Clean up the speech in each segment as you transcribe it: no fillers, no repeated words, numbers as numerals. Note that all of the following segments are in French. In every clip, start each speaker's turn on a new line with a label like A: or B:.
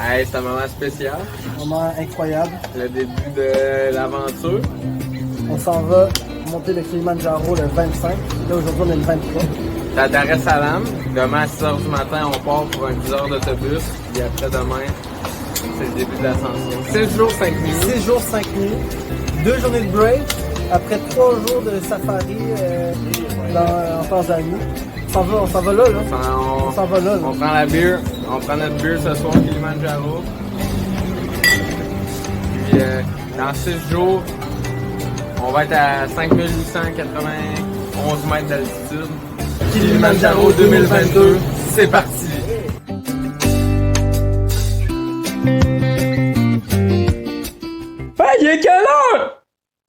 A: Hey, c'est un moment spécial.
B: Moment incroyable.
A: Le début de l'aventure.
B: On s'en va monter le Kilimanjaro le 25. Là, aujourd'hui, on est le 23.
A: T'es à Dar es Salaam. Demain à 6h du matin, on part pour un 10 heures d'autobus. Puis après demain, c'est le début de l'ascension. 6 jours, 5 nuits.
B: 6 jours, 5 nuits. 2 journées de break. Après 3 jours de safari en Tanzanie. On s'en va là. On s'en va là.
A: On prend la bière. On prend notre bière ce soir au Kilimanjaro. Puis dans 6 jours, on va être à 5891 mètres d'altitude. Kilimanjaro 2022, c'est parti! Hey, il est quelle heure?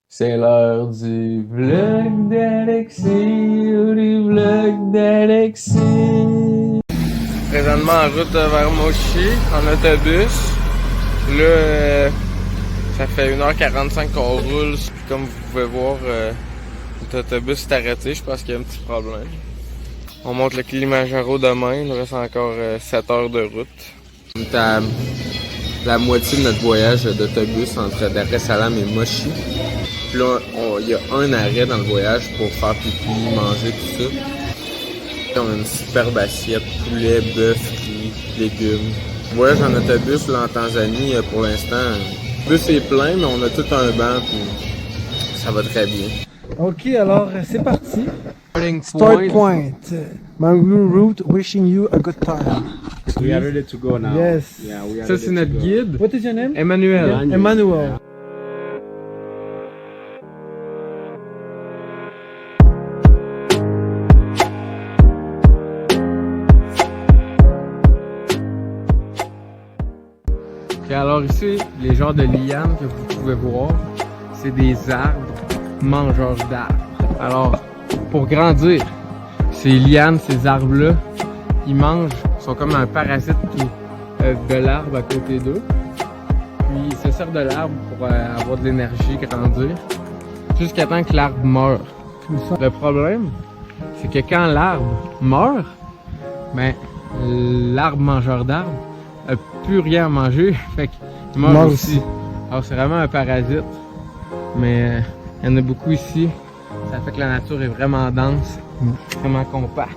A: C'est l'heure du vlog d'Alexis, du vlog d'Alexis. Présentement en route vers Mochi, en autobus. Là, ça fait 1h45 qu'on roule. Comme vous pouvez voir, l'autobus est arrêté. Je pense qu'il y a un petit problème. On monte le Kilimanjaro demain. Il nous reste encore 7 heures de route. On est à la moitié de notre voyage d'autobus entre Dar es Salaam et Mochi. Puis là, il y a un arrêt dans le voyage pour faire pipi, manger, tout ça. Puis on a une superbe assiette, poulet, bœuf, riz, légumes. Voyage en autobus là, en Tanzanie, pour l'instant, le bus est plein, mais on a tout un banc, puis ça va très bien.
B: Ok, alors c'est parti.
A: Start
B: Start point. Mangrove route, wishing you a good time.
C: We are ready to go now.
B: Yes.
C: Yeah, we are
A: Ça,
C: ready
A: c'est
C: to
A: notre
C: go.
A: guide,
B: What is your name?
A: Emmanuel.
B: Emmanuel.
A: Puis alors ici, les genres de lianes que vous pouvez voir, c'est des arbres mangeurs d'arbres. Alors, pour grandir, ces lianes, ces arbres-là, ils mangent, sont comme un parasite de l'arbre à côté d'eux. Puis ils se servent de l'arbre pour avoir de l'énergie, grandir, jusqu'à temps que l'arbre meurt. Le problème, c'est que quand l'arbre meurt, ben, l'arbre mangeur d'arbres a plus rien à manger, fait qu'il meurt aussi. Alors c'est vraiment un parasite, mais il y en a beaucoup ici. Ça fait que la nature est vraiment dense, vraiment compacte.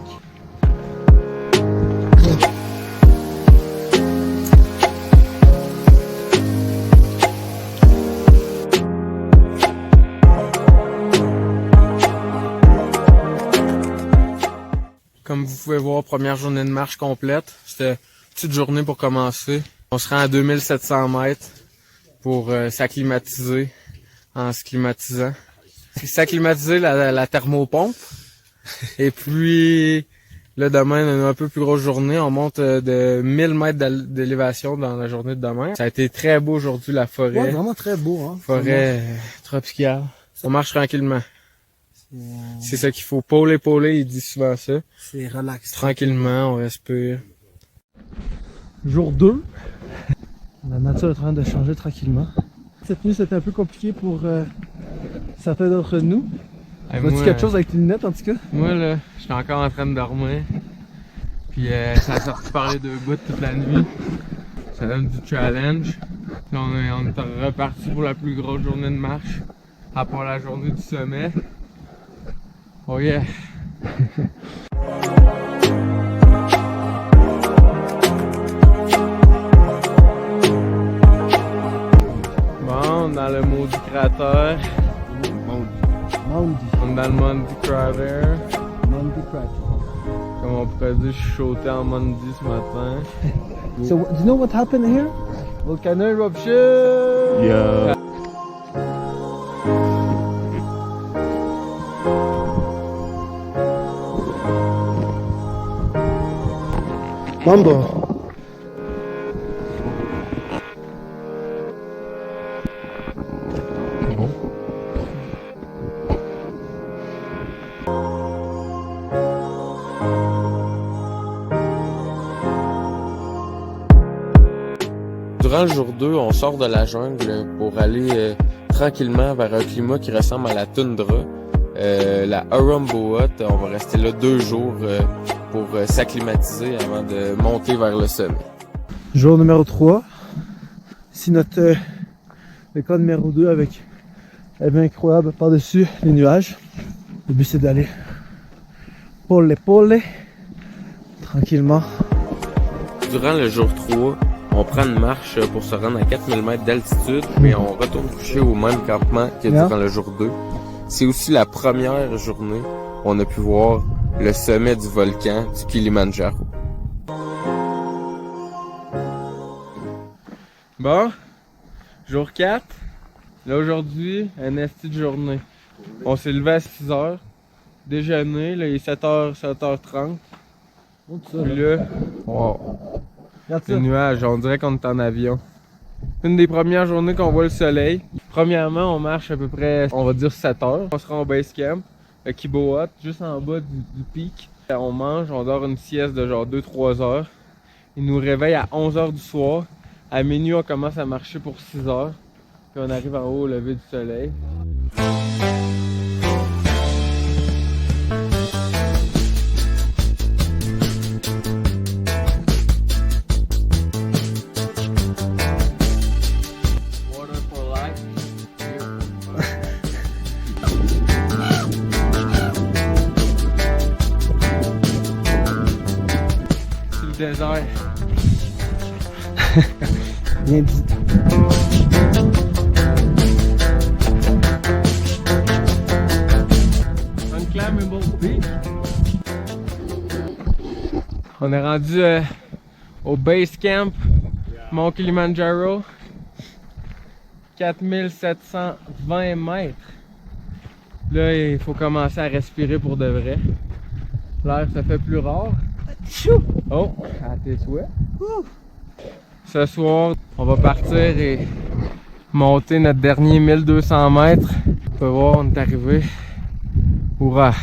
A: Comme vous pouvez voir, première journée de marche complète. C'était une petite journée pour commencer. On se rend à 2700 mètres pour s'acclimatiser en se climatisant. S'acclimatiser la thermopompe. Et puis, là, demain, on a une un peu plus grosse journée. On monte de 1000 mètres d'élévation dans la journée de demain. Ça a été très beau aujourd'hui, la forêt.
B: Ouais, vraiment très beau, hein.
A: Forêt tropicale. On marche tranquillement. C'est ça qu'il faut. Épauler, il dit souvent ça.
B: C'est relax.
A: Tranquillement, on respire.
B: Jour 2. La nature est en train de changer tranquillement. Cette nuit, c'était un peu compliqué pour certains d'entre nous.
A: Hey,
B: Vois-tu quelque chose avec tes lunettes en tout cas?
A: Moi, là, je suis encore en train de dormir. Puis ça a sorti par les deux bouts toute la nuit. Ça donne du challenge. Puis on est reparti pour la plus grosse journée de marche. À part la journée du sommet. Oh yeah! Bon, dans le maudit cratère.
B: Mondi.
A: On est dans le Mondi Crater.
B: Mondi Crater.
A: Comme on pourrait dire, je suis sauté en Mondi ce matin.
B: So, do you know what happened here?
A: Volcano eruption!
C: Yeah.
B: Mambo.
A: Durant le jour 2, on sort de la jungle pour aller tranquillement vers un climat qui ressemble à la toundra. La Arumboat, on va rester là 2 jours pour s'acclimatiser avant de monter vers le sommet.
B: Jour numéro 3. Ici notre le camp numéro 2 avec la vue incroyable par-dessus les nuages. Le but c'est d'aller pole tranquillement.
A: Durant le jour 3, on prend une marche pour se rendre à 4000 mètres d'altitude, mais on retourne coucher au même campement que durant le jour 2. C'est aussi la première journée où on a pu voir le sommet du volcan du Kilimandjaro. Bon, jour 4. Là aujourd'hui, un esti de journée. On s'est levé à 6h, déjeuner, là il est 7h, 7h30. Puis là, wow. Les nuages, on dirait qu'on est en avion. Une des premières journées qu'on voit le soleil. Premièrement, on marche à peu près, on va dire 7 heures. On sera en base camp, à Kiboat, juste en bas du pic. On mange, on dort une sieste de genre 2-3 heures. Il nous réveille à 11 h du soir. À minuit, on commence à marcher pour 6 heures. Puis on arrive en haut au lever du soleil. Désert.
B: Bien dit.
A: Unclimbable peak. On est rendu au base camp Mont Kilimandjaro. 4720 mètres. Là, il faut commencer à respirer pour de vrai. L'air se fait plus rare. Oh, à tes souhaits. Ce soir, on va partir et monter notre dernier 1200 mètres. On peut voir, on est arrivé. Hourra!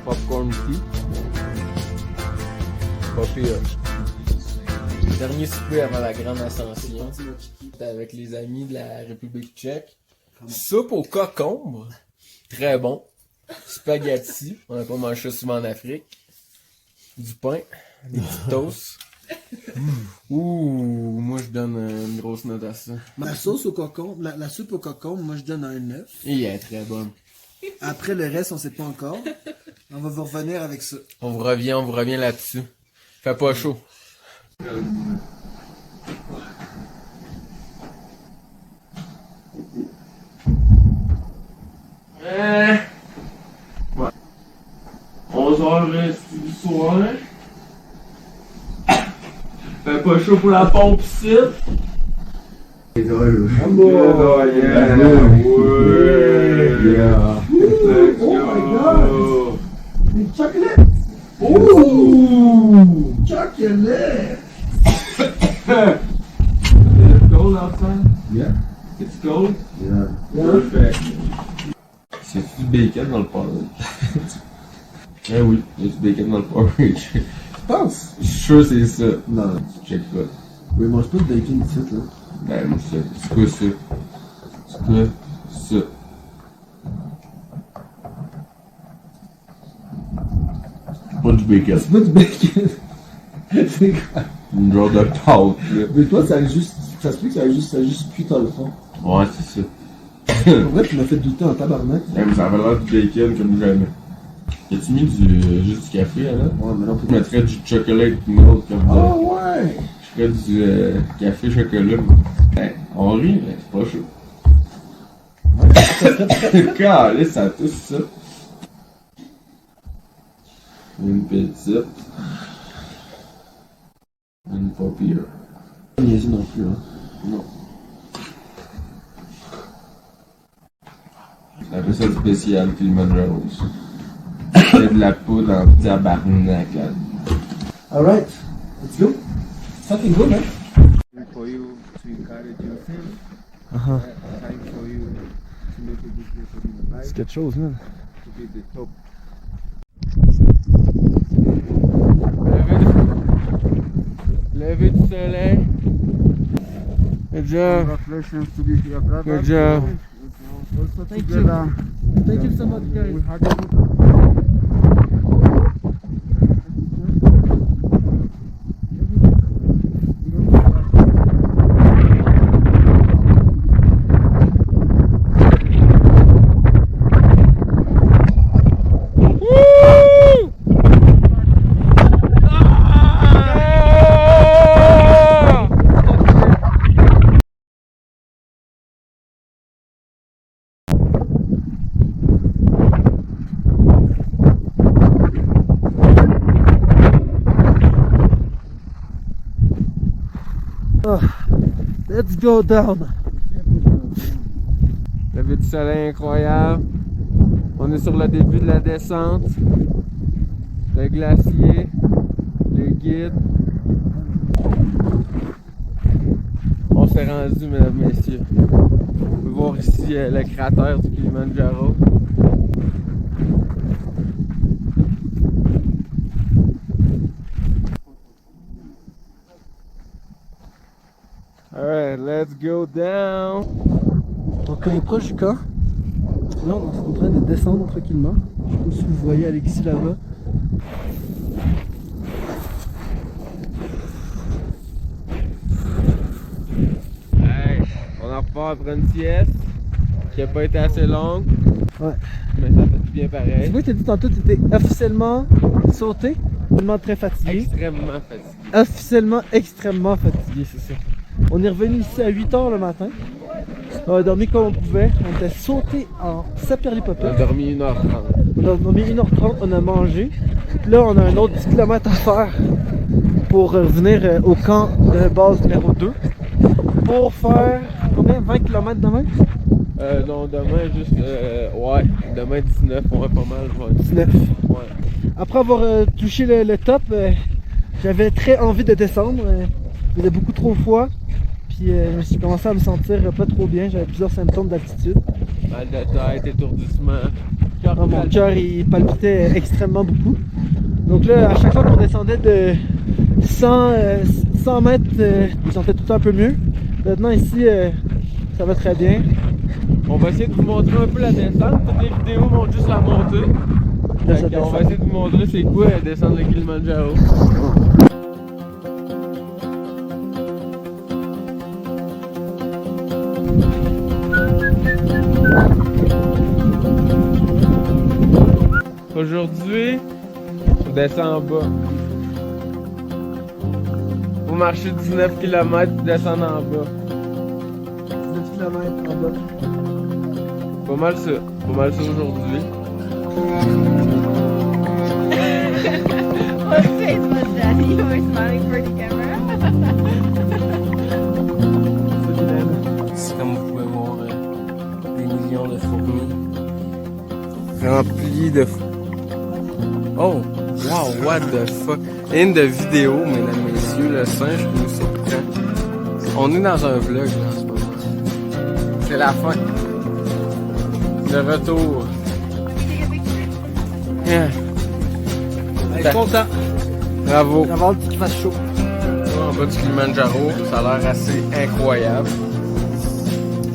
A: Popcorn tea. Pas pire. Dernier souper avant la grande ascension. C'était avec les amis de la République tchèque. Soupe aux cocombres. Très bon. Spaghetti. On n'a pas mangé ça souvent en Afrique. Du pain. Des petits toasts. Ouh, moi je donne une grosse note à ça.
D: La sauce au cocon, la soupe au cocon, moi je donne un 9.
A: Et elle est très bonne.
D: Après le reste, on sait pas encore. On va vous revenir avec ça.
A: On vous revient là-dessus. Fait pas chaud. Ouais. 11h du soir. Fait pas chaud pour la pompe ici.
C: Yeah.
A: Let's go.
D: Chocolate! Ooh! Chocolate!
A: It's cold outside?
C: Yeah.
A: It's cold?
C: Yeah.
A: Perfect. C'est du bacon dans le porridge. Eh oui, il y a du bacon dans le porridge.
D: Tu penses?
A: Je suis sûr c'est ça.
D: Non.
A: Check pas.
D: Oui, mange pas de bacon ici, là.
A: Ben, moi, c'est quoi ça? C'est quoi ça? Pas du bacon.
D: C'est pas du bacon. C'est quoi?
A: Une genre de pâte, là.
D: Mais toi, ça a juste cuit dans le fond.
A: Ouais, c'est ça.
D: En vrai, tu m'as fait douter en tabarnak.
A: Ouais, mais ça avait l'air du bacon comme jamais. As-tu mis juste du café, là?
D: Ouais, mais non,
A: Je mettrais du chocolate milk comme ça.
D: Oh ouais!
A: Je ferais du café chocolat. Ben, on rit, mais c'est pas chaud. Calé, ça touche ça. Une petite. Une pas pire.
D: Pas niaiser non plus, hein.
A: Non. C'est un peu ça de spécial, Kilimandjaro. C'est de la poudre en tabarnak là.
D: Alright, let's go. Fucking good, man.
C: For you to encourage yourself.
B: Uh-huh.
C: Time for you to make a good place in your life.
B: C'est quelque chose, man.
C: To be the top.
A: Lever du soleil. Good job.
C: Congratulations to be your brother.
A: Good job.
C: Also
B: Thank you.
C: together,
B: Thank you so much,
C: we
B: guys.
C: had a good
B: Let's go down.
A: Lever du soleil incroyable. On est sur le début de la descente. Le glacier. Le guide. On s'est rendu, mesdames et messieurs. On peut voir ici le cratère du Kilimanjaro. Alright, let's go down.
B: Donc on est proche du camp. Là on est en train de descendre tranquillement. Je sais pas si vous voyez Alexis là-bas.
A: Hey, on en repart après une sieste qui a pas été assez longue.
B: Ouais.
A: Mais ça fait du bien
B: Tu
A: pareil.
B: vois, t'as dit tantôt que t'étais officiellement sauté, tellement très fatigué.
A: Extrêmement fatigué.
B: Officiellement extrêmement fatigué, c'est ça. On est revenu ici à 8h le matin. On a dormi comme on pouvait. On était sauté en
A: On a
B: saperlipopette.
A: dormi 1h30.
B: On a dormi 1h30, on a mangé. Puis là, on a un autre 10 km à faire pour revenir au camp de base numéro 2. Pour faire combien? 20 km demain?
A: Non, demain juste. Ouais, demain 19, on va pas mal. Ouais.
B: 19.
A: Ouais.
B: Après avoir touché le top, j'avais très envie de descendre. Il faisait beaucoup trop froid. Puis je me suis commencé à me sentir pas trop bien. J'avais plusieurs symptômes d'altitude.
A: Mal de tête, étourdissement.
B: Mon cœur il palpitait extrêmement beaucoup. Donc là, à chaque fois qu'on descendait de 100 mètres, je me sentais tout le temps un peu mieux. Maintenant ici, ça va très bien.
A: On va essayer de vous montrer un peu la descente. Toutes les vidéos montrent juste la montée.
B: Là,
A: Fait
B: ça
A: qu'on va
B: descend.
A: essayer de vous montrer c'est quoi descendre le Kilimanjaro. Aujourd'hui, je descends en bas. Vous marchez 19 km, descendre en bas.
B: 19 km en bas.
A: Pas mal ça aujourd'hui.
E: What face was that? You were smiling for the camera.
A: C'est comme vous pouvez voir des millions de fourmis remplis de Oh! Wow, what the fuck? Une de vidéo, mesdames et messieurs, le singe nous surprend. On est dans un vlog là, en ce moment. C'est la fin. Le retour.
E: Take a picture.
A: Yeah.
B: Je suis content.
A: Bravo.
B: Avant qu'il fasse chaud.
A: En bas du Kilimanjaro, ça a l'air assez incroyable.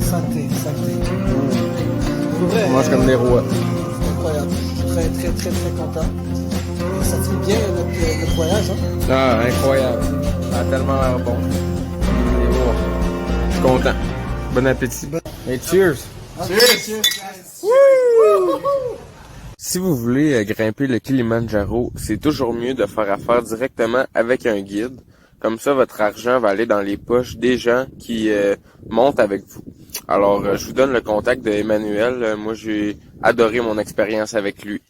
B: Santé.
A: On mange comme des rois.
B: Incroyable. Je suis très content. Ça tient bien notre voyage. Hein?
A: Ah, incroyable. Ça a tellement l'air bon. Et voilà. Je suis content. Bon appétit. Et cheers! Si vous voulez grimper le Kilimanjaro, c'est toujours mieux de faire affaire directement avec un guide. Comme ça, votre argent va aller dans les poches des gens qui montent avec vous. Alors, je vous donne le contact de Emmanuel. Moi, j'ai adoré mon expérience avec lui.